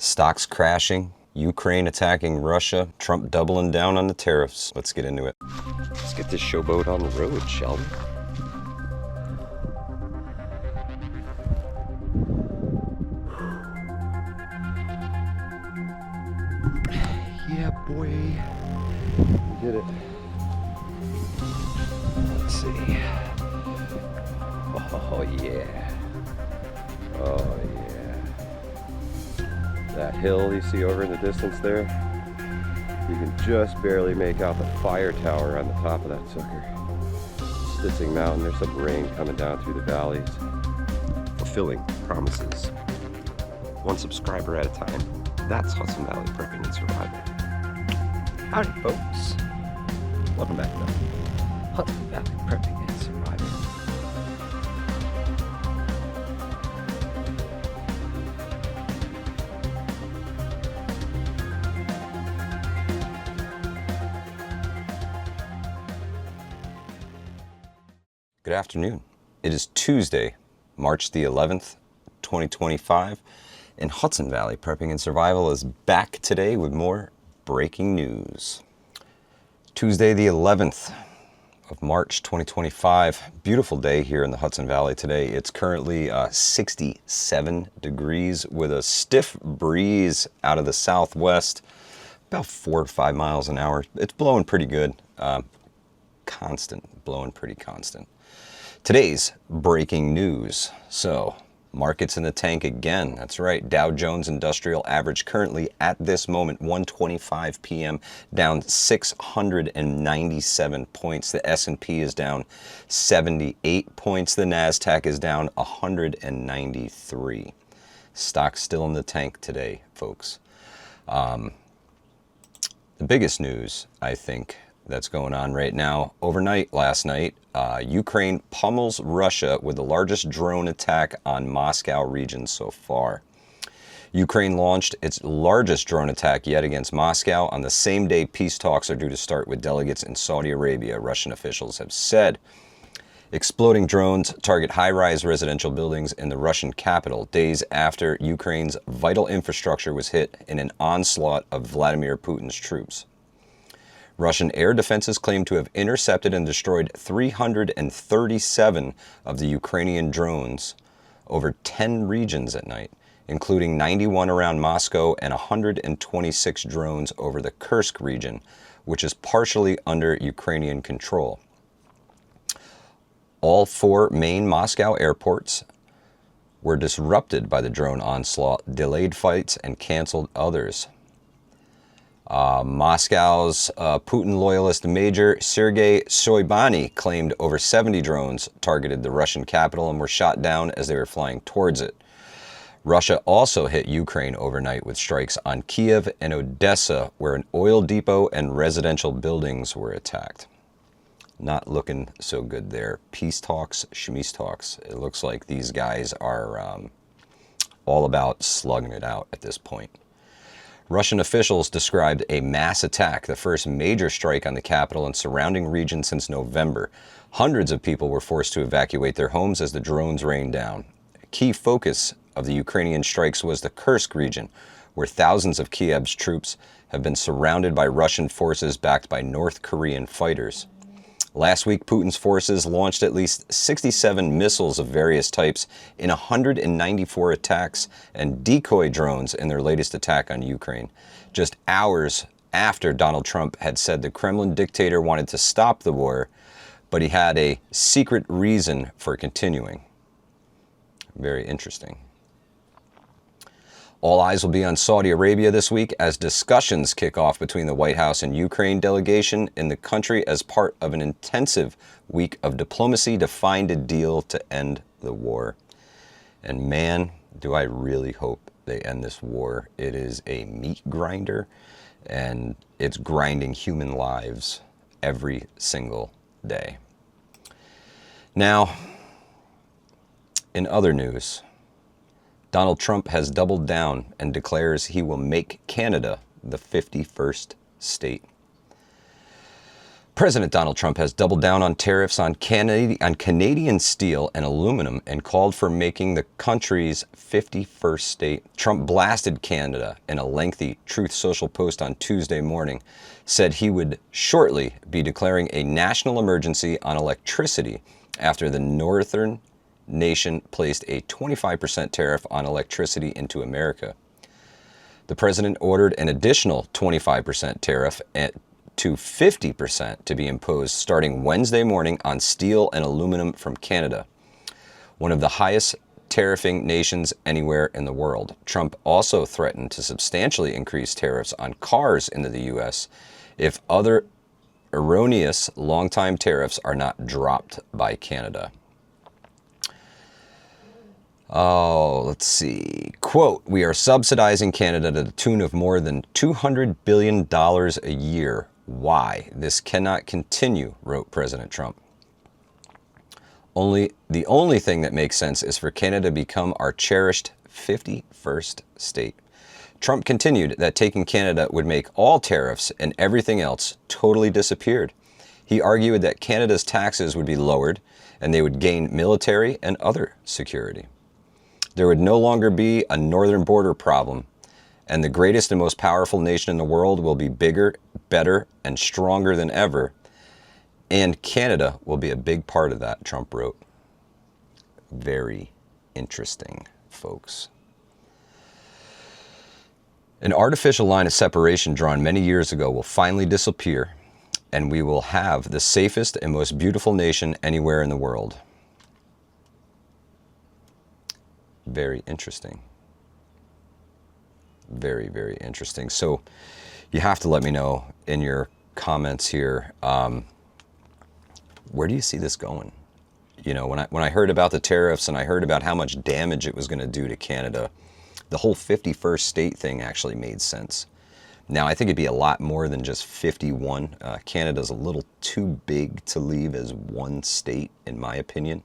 Stocks crashing, Ukraine attacking Russia, Trump doubling down on the tariffs. Let's get into it. Let's get this showboat on the road, shall we? Yeah, boy. We did it. Let's see. Oh, yeah. Oh, yeah. That hill you see over in the distance there, you can just barely make out the fire tower on the top of that sucker. Stitching Mountain, there's some rain coming down through the valleys. Fulfilling promises. One subscriber at a time. That's Hudson Valley Prepping and Surviving. Howdy, folks. Welcome back to Hudson Valley Prepping and Surviving. Good afternoon. It is Tuesday, March the 11th, 2025, and Hudson Valley Prepping and Survival is back today with more breaking news. Tuesday the 11th of March 2025. Beautiful day here in the Hudson Valley today. It's currently 67 degrees with a stiff breeze out of the southwest, about 4 to 5 miles an hour. It's blowing pretty good. Blowing pretty constant. Today's breaking news. So, markets in the tank again. That's right. Dow Jones Industrial Average currently at this moment, 1:25 p.m., down 697 points. The S&P is down 78 points. The NASDAQ is down 193. Stocks still in the tank today, folks. The biggest news, I think, that's going on right now. Overnight, last night, Ukraine pummels Russia with the largest drone attack on Moscow region so far. Ukraine launched its largest drone attack yet against Moscow on the same day peace talks are due to start with delegates in Saudi Arabia, Russian officials have said. Exploding drones target high-rise residential buildings in the Russian capital days after Ukraine's vital infrastructure was hit in an onslaught of Vladimir Putin's troops. Russian air defenses claim to have intercepted and destroyed 337 of the Ukrainian drones over 10 regions at night, including 91 around Moscow and 126 drones over the Kursk region, which is partially under Ukrainian control. All 4 main Moscow airports were disrupted by the drone onslaught, delayed flights, and canceled others. Moscow's Putin loyalist Major Sergei Soleimani claimed over 70 drones targeted the Russian capital and were shot down as they were flying towards it. Russia also hit Ukraine overnight with strikes on Kiev and Odessa, where an oil depot and residential buildings were attacked. Not looking so good there. Peace talks, schmeese talks. It looks like these guys are all about slugging it out at this point. Russian officials described a mass attack, the first major strike on the capital and surrounding region since November. Hundreds of people were forced to evacuate their homes as the drones rained down. A key focus of the Ukrainian strikes was the Kursk region, where thousands of Kiev's troops have been surrounded by Russian forces backed by North Korean fighters. Last week, Putin's forces launched at least 67 missiles of various types in 194 attacks and decoy drones in their latest attack on Ukraine, just hours after Donald Trump had said the Kremlin dictator wanted to stop the war, but he had a secret reason for continuing. Very interesting. All eyes will be on Saudi Arabia this week as discussions kick off between the White House and Ukraine delegation in the country as part of an intensive week of diplomacy to find a deal to end the war. And man, do I really hope they end this war. It is a meat grinder, and it's grinding human lives every single day. Now, in other news, Donald Trump has doubled down and declares he will make Canada the 51st state. President Donald Trump has doubled down on tariffs on Canadian steel and aluminum and called for making the country's 51st state. Trump blasted Canada in a lengthy Truth Social post on Tuesday morning, said he would shortly be declaring a national emergency on electricity after the northern nation placed a 25% tariff on electricity into America. The president ordered an additional 25% tariff to 50% to be imposed starting Wednesday morning on steel and aluminum from Canada, one of the highest tariffing nations anywhere in the world. Trump also threatened to substantially increase tariffs on cars into the U.S. if other erroneous long-time tariffs are not dropped by Canada. Oh, let's see. Quote, "We are subsidizing Canada to the tune of more than $200 billion a year. Why? This cannot continue," wrote President Trump. The only thing that makes sense is for Canada to become our cherished 51st state. Trump continued that taking Canada would make all tariffs and everything else totally disappeared. He argued that Canada's taxes would be lowered and they would gain military and other security. There would no longer be a northern border problem, and the greatest and most powerful nation in the world will be bigger, better, and stronger than ever. And Canada will be a big part of that, Trump wrote. Very interesting, folks. An artificial line of separation drawn many years ago will finally disappear, and we will have the safest and most beautiful nation anywhere in the world. Very interesting. Very, very interesting. So you have to let me know in your comments here, where do you see this going? You know, when I heard about the tariffs and I heard about how much damage it was going to do to Canada, the whole 51st state thing actually made sense. Now, I think it'd be a lot more than just 51. Canada's a little too big to leave as one state, in my opinion.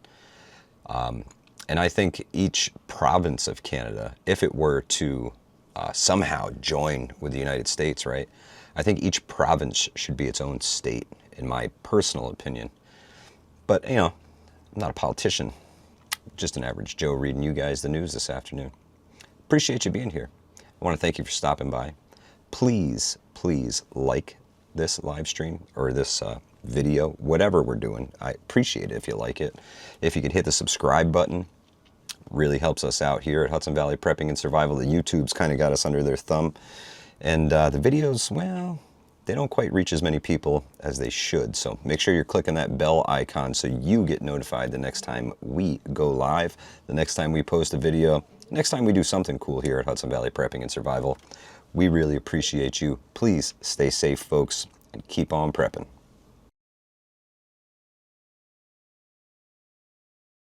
And I think each province of Canada, if it were to somehow join with the United States, right? I think each province should be its own state, in my personal opinion. But, you know, I'm not a politician, just an average Joe reading you guys the news this afternoon. Appreciate you being here. I want to thank you for stopping by. Please, please like this live stream or this video, whatever we're doing. I appreciate it if you like it. If you could hit the subscribe button, really helps us out here at Hudson Valley Prepping and Survival. The YouTube's kind of got us under their thumb. And the videos, well, they don't quite reach as many people as they should. So make sure you're clicking that bell icon so you get notified the next time we go live, the next time we post a video, next time we do something cool here at Hudson Valley Prepping and Survival. We really appreciate you. Please stay safe, folks, and keep on prepping.